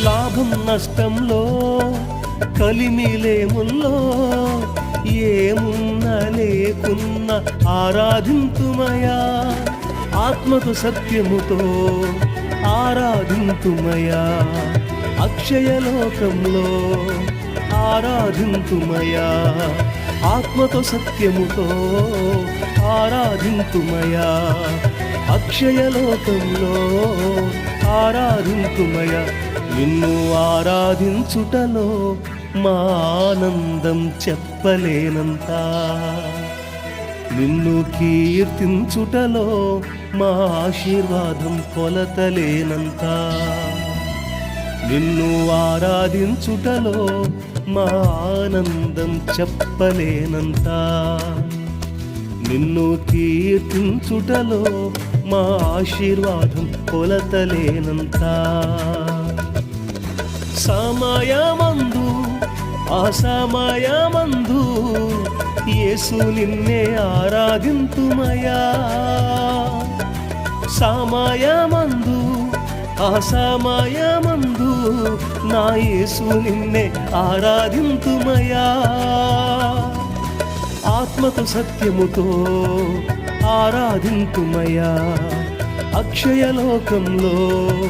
లాభం నష్టంలో కలిమిలేముల్లో ఏమున్నా లేకున్నా ఆరాధింతుమయా, ఆత్మతో సత్యముతో ఆరాధింతుమయా, అక్షయలోకంలో ఆరాధింతుమయా, ఆత్మతో సత్యముతో ఆరాధింతుమయా, అక్షయలోకంలో ఆరాధింతుమయా. నిన్ను ఆరాధించుటలో మా ఆనందం చెప్పలేనంత, నిన్ను కీర్తించుటలో మా ఆశీర్వాదం కొలతలేనంత, నిన్ను ఆరాధించుటలో మా ఆనందం చెప్పలేనంత, నిన్ను కీర్తించుటలో మా ఆశీర్వాదం కొలతలేనంత. సమయమందు అసమయమందు యేసు నిన్నే ఆరాధింతుమయా, సమయమందు అసమయమందు నా యేసు నిన్నే ఆరాధింతుమయా, ఆత్మతో సత్యముతో ఆరాధింతుమయా, అక్షయలోకంలో